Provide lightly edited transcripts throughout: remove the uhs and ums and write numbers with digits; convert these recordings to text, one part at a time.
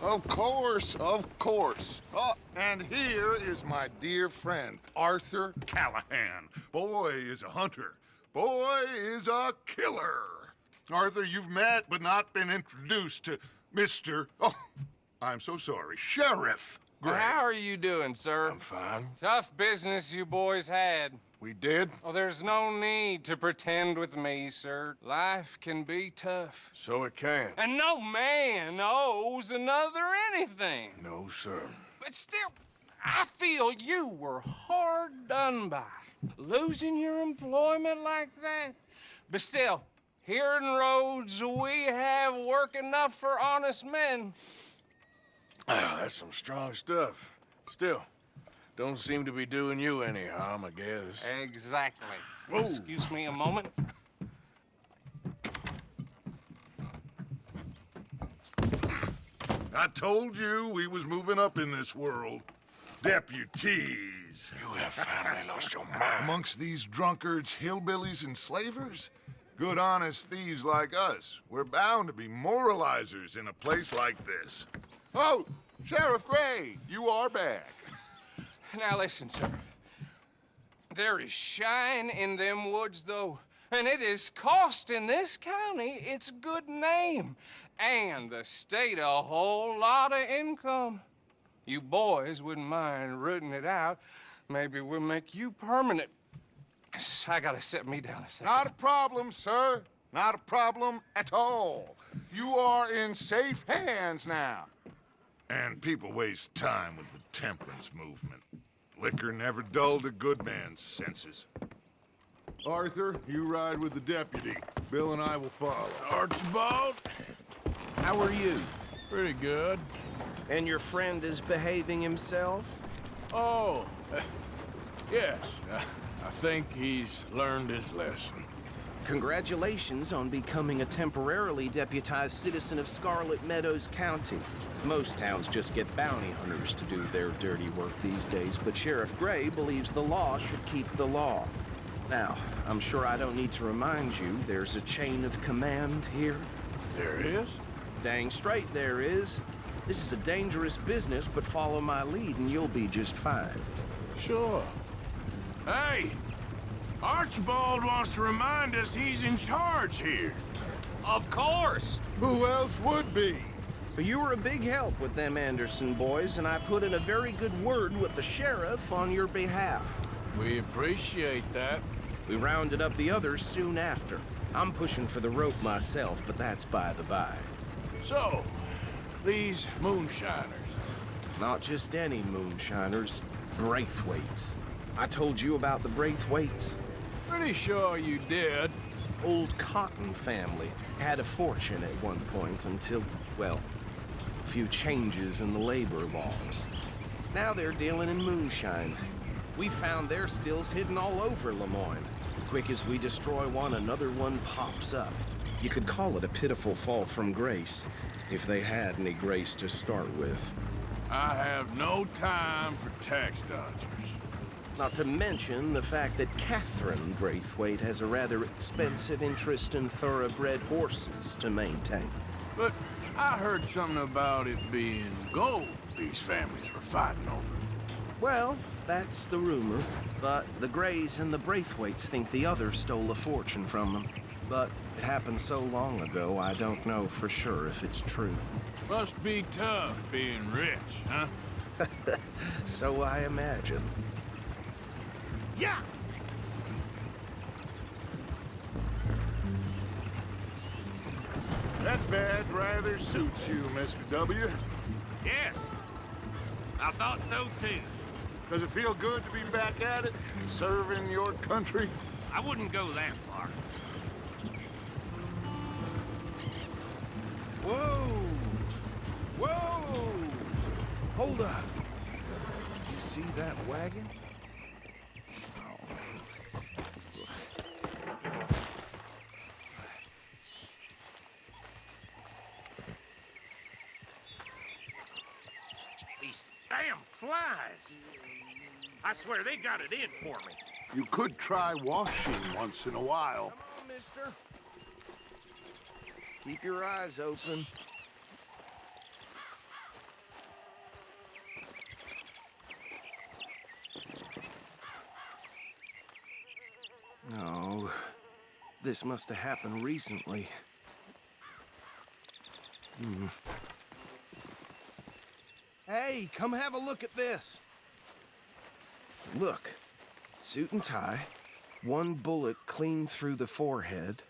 Of course, of course. Oh, and here is my dear friend, Arthur Callahan. Boy is a hunter. Boy is a killer. Arthur, you've met but not been introduced to Mr. Oh, I'm so sorry, Sheriff Gray. How are you doing, sir? I'm fine. Tough business you boys had. We did? Oh, there's no need to pretend with me, sir. Life can be tough. So it can. And no man owes another anything. No, sir. But still, I feel you were hard done by. Losing your employment like that. But still, here in Rhodes, we have work enough for honest men. Ah, that's some strong stuff. Still, don't seem to be doing you any harm, I guess. Exactly. Whoa. Excuse me a moment. I told you we was moving up in this world. Deputies. You have finally lost your mind. Amongst these drunkards, hillbillies, and slavers? Good honest thieves like us. We're bound to be moralizers in a place like this. Oh, Sheriff Gray, you are back. Now listen, sir. There is shine in them woods, though, and it is costing this county its good name and the state a whole lot of income. You boys wouldn't mind rooting it out. Maybe we'll make you permanent. I gotta sit me down a second. Not a problem, sir. Not a problem at all. You are in safe hands now. And people waste time with the temperance movement. Liquor never dulled a good man's senses. Arthur, you ride with the deputy. Bill and I will follow. Archibald? How are you? Pretty good. And your friend is behaving himself? Oh, yes. I think he's learned his lesson. Congratulations on becoming a temporarily deputized citizen of Scarlet Meadows County. Most towns just get bounty hunters to do their dirty work these days, but Sheriff Gray believes the law should keep the law. Now, I'm sure I don't need to remind you there's a chain of command here. There is? Dang straight there is. This is a dangerous business, but follow my lead and you'll be just fine. Sure. Hey! Archibald wants to remind us he's in charge here. Of course. Who else would be? But you were a big help with them Anderson boys, and I put in a very good word with the sheriff on your behalf. We appreciate that. We rounded up the others soon after. I'm pushing for the rope myself, but that's by the by. So, these moonshiners. Not just any moonshiners, Braithwaites. I told you about the Braithwaites. Pretty sure you did. Old Cotton family had a fortune at one point until, well, a few changes in the labor laws. Now they're dealing in moonshine. We found their stills hidden all over Lemoyne. Quick as we destroy one, another one pops up. You could call it a pitiful fall from grace, if they had any grace to start with. I have no time for tax dodgers. Not to mention the fact that Catherine Braithwaite has a rather expensive interest in thoroughbred horses to maintain. But I heard something about it being gold these families were fighting over. Well, that's the rumor. But the Grays and the Braithwaites think the other stole a fortune from them. But it happened so long ago, I don't know for sure if it's true. Must be tough being rich, huh? So I imagine. Yeah! That bed rather suits you, Mr. W. Yes, I thought so too. Does it feel good to be back at it, serving your country? I wouldn't go that far. Whoa! Whoa! Hold up. You see that wagon? These damn flies. I swear they got it in for me. You could try washing once in a while. Come on, mister. Keep your eyes open. Oh, this must have happened recently. Hey, come have a look at this. Look, suit and tie, one bullet clean through the forehead.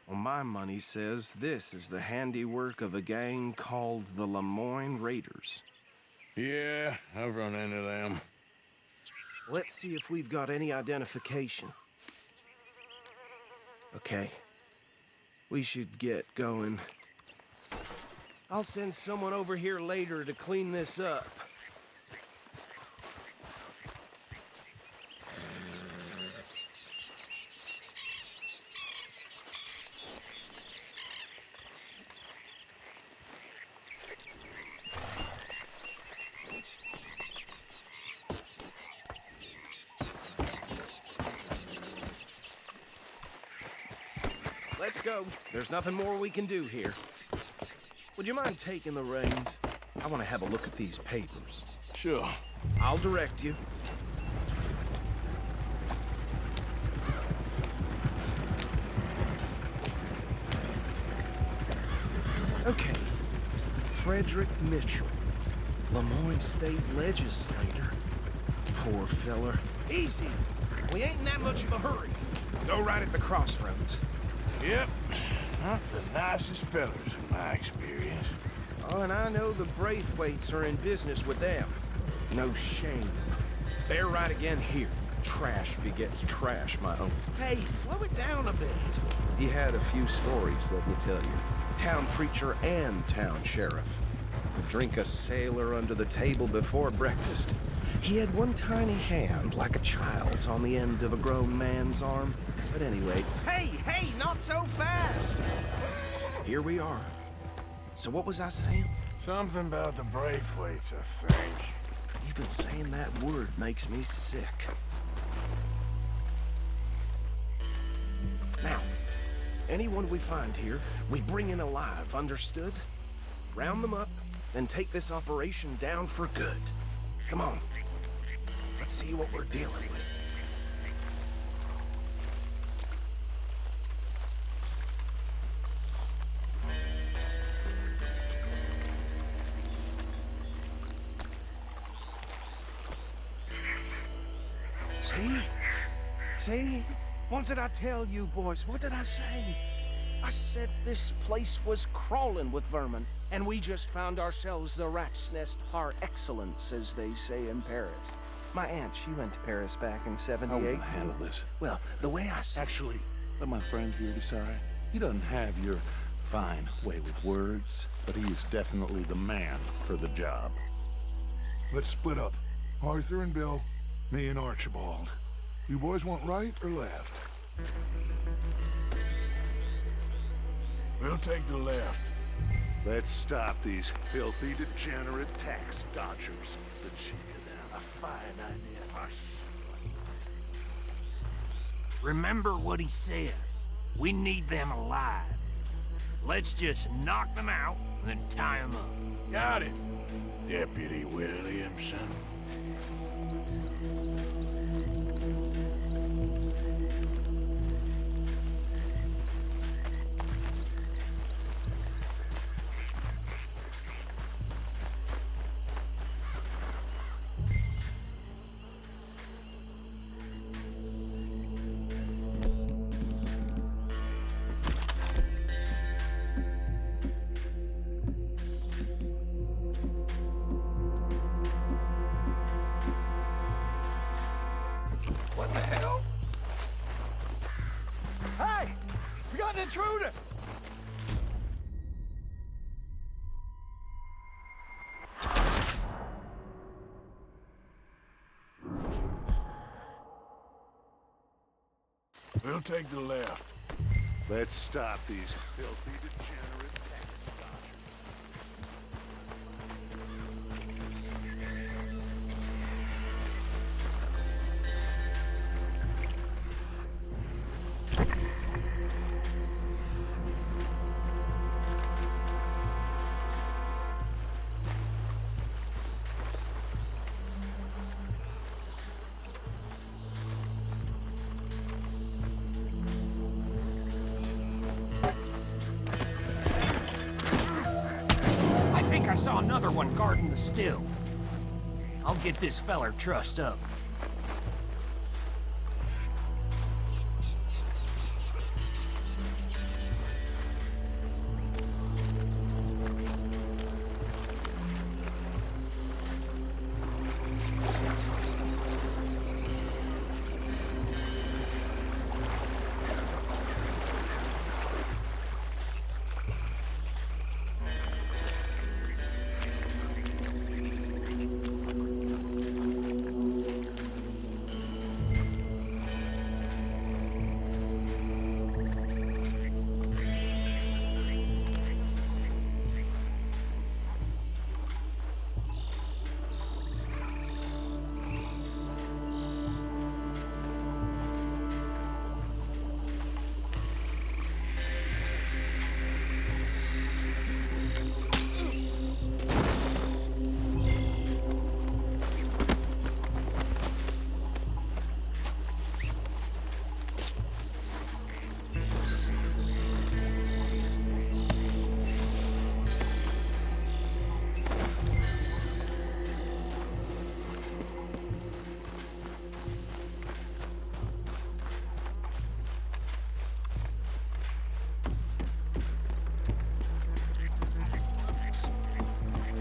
Well, my money says this is the handiwork of a gang called the Lemoyne Raiders. Yeah, I've run into them. Let's see if we've got any identification. Okay. We should get going. I'll send someone over here later to clean this up. Let's go. There's nothing more we can do here. Would you mind taking the reins? I want to have a look at these papers. Sure. I'll direct you. Okay. Frederick Mitchell, Lemoyne State Legislator. Poor feller. Easy. We ain't in that much of a hurry. Go right at the crossroads. Yep. Not the nicest fellers in my experience. Oh, and I know the Braithwaites are in business with them. No shame. They're right again here. Trash begets trash, my uncle. Hey, slow it down a bit. He had a few stories, let me tell you. Town preacher and town sheriff. Would drink a sailor under the table before breakfast. He had one tiny hand, like a child's, on the end of a grown man's arm. But anyway... Hey, not so fast! Here we are. So what was I saying? Something about the Braithwaites, I think. Even saying that word makes me sick. Now, anyone we find here, we bring in alive, understood? Round them up, then take this operation down for good. Come on. Let's see what we're dealing with. See? What did I tell you, boys? What did I say? I said this place was crawling with vermin, and we just found ourselves the rat's nest par excellence, as they say in Paris. My aunt, she went to Paris back in '78. I want to handle this. Well, the way I see Actually, let my friend here decide. He doesn't have your fine way with words, but he's definitely the man for the job. Let's split up. Arthur and Bill, me and Archibald. You boys want right or left? We'll take the left. Let's stop these filthy, degenerate tax dodgers. The chicken down. A fine idea. Remember what he said. We need them alive. Let's just knock them out and then tie them up. Got it, Deputy Williamson. What the hell? Hey! We got an intruder! We'll take the left. Let's stop these filthy, degenerate tax dodgers. saw another one guarding the still. I'll get this feller trussed up.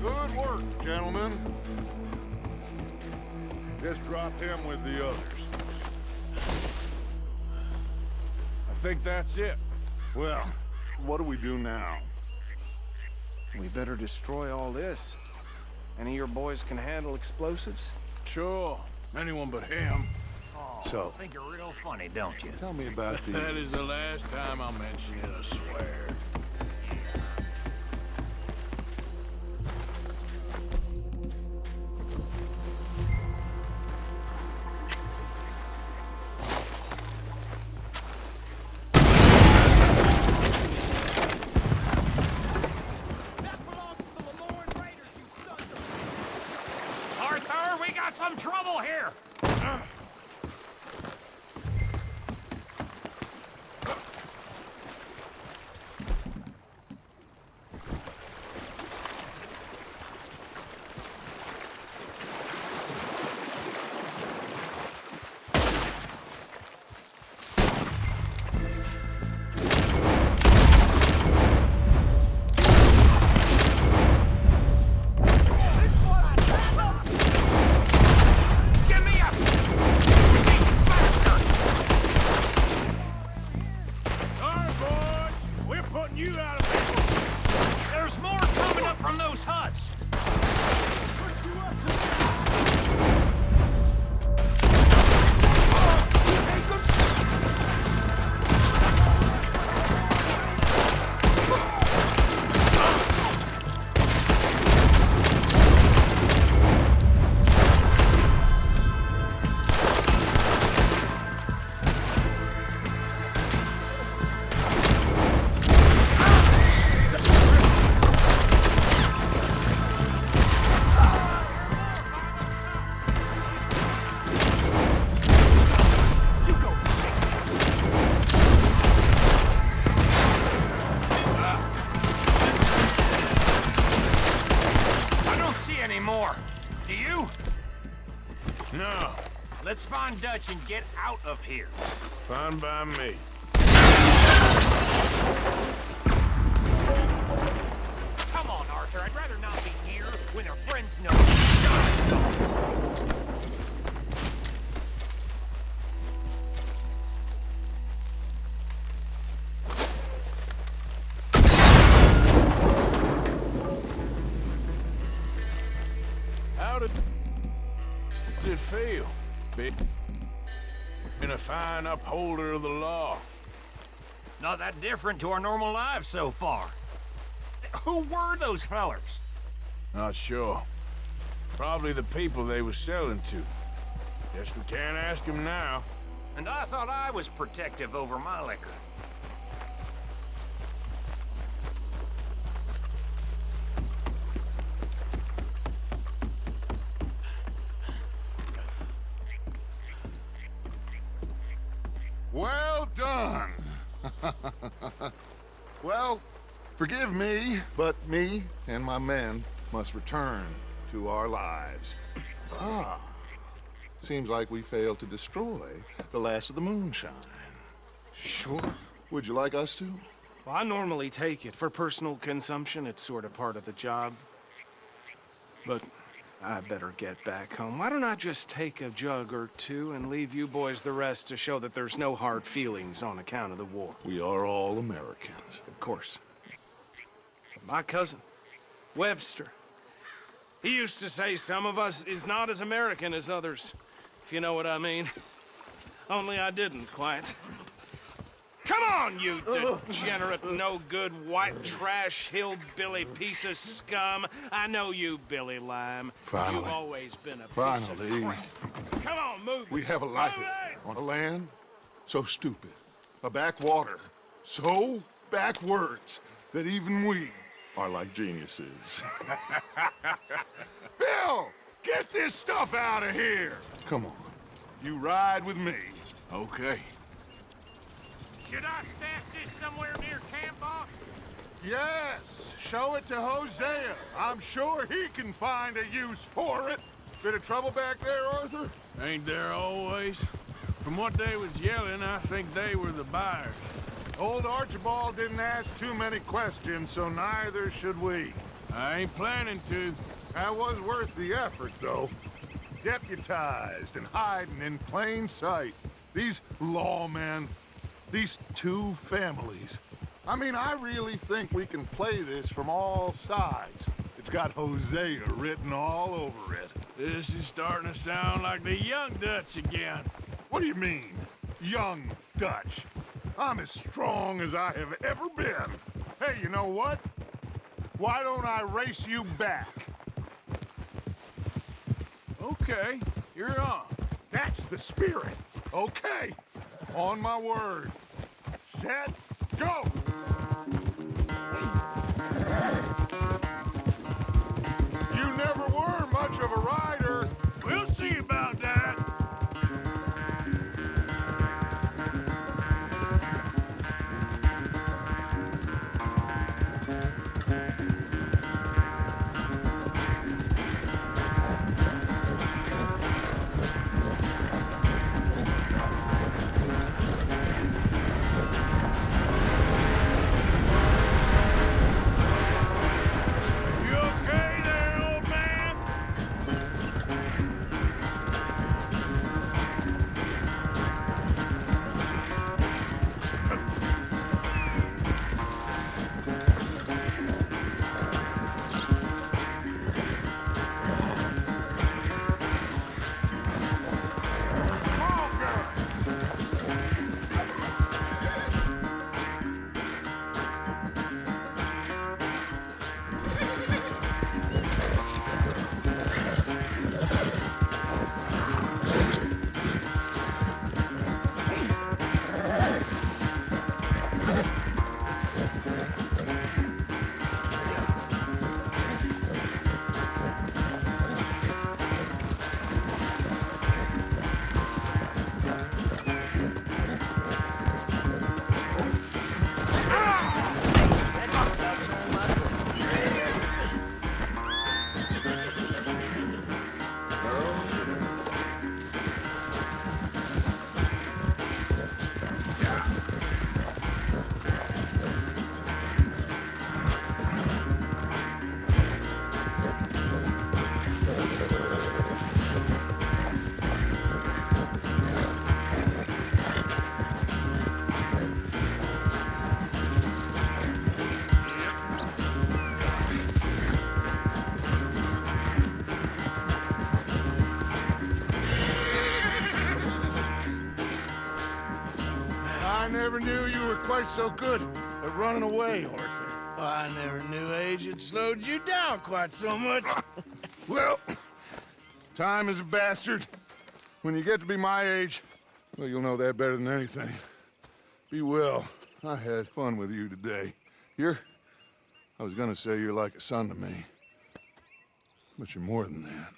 Good work, gentlemen. Just drop him with the others. I think that's it. Well, what do we do now? We better destroy all this. Any of your boys can handle explosives? Sure. Anyone but him. So, think you're real funny, don't you? Tell me about the... That is the last time I'll mention it, I swear. Arthur, we got some trouble here! Give me a... These bastard! All right, boys. We're putting you out of business. There's more coming up from those huts! I don't see any more. Do you? No. Let's find Dutch and get out of here. Fine by me. Come on, Arthur. I'd rather not be here when our friends know. How did it feel? Being a fine upholder of the law. Not that different to our normal lives so far. Who were those fellers? Not sure. Probably the people they were selling to. Guess we can't ask them now. And I thought I was protective over my liquor. Well done. Well, forgive me, but me and my men must return to our lives. Ah. Seems like we failed to destroy the last of the moonshine. Sure. Would you like us to? Well, I normally take it. For personal consumption, it's sort of part of the job. But I better get back home. Why don't I just take a jug or two and leave you boys the rest to show that there's no hard feelings on account of the war? We are all Americans. Of course. But my cousin, Webster, he used to say some of us is not as American as others, if you know what I mean. Only I didn't quite. Come on, you degenerate, no-good, white trash, hillbilly piece of scum. I know you, Billy Lime. Finally. You've always been a piece Finally. of crap. Come on, move. We have a life Move it! on a land so stupid, a backwater so backwards that even we are like geniuses. Bill, get this stuff out of here! Come on, you ride with me. Okay. Should I stash this somewhere near camp, boss? Yes, show it to Hosea. I'm sure he can find a use for it. Bit of trouble back there, Arthur? Ain't there always? From what they was yelling, I think they were the buyers. Old Archibald didn't ask too many questions, so neither should we. I ain't planning to. That was worth the effort, though. Deputized and hiding in plain sight. These lawmen, these two families. I mean, I really think we can play this from all sides. It's got Hosea written all over it. This is starting to sound like the Young Dutch again. What do you mean, young Dutch? I'm as strong as I have ever been. Hey, you know what? Why don't I race you back? Okay, you're on. That's the spirit. Okay, on my word. Set, go! You never were much of a rider. We'll see about that. You okay there, old man? I never knew you were quite so good at running away, Arthur. Well, I never knew age had slowed you down quite so much. Well, time is a bastard. When you get to be my age, well, you'll know that better than anything. Be well. I had fun with you today. I was gonna say you're like a son to me, but you're more than that.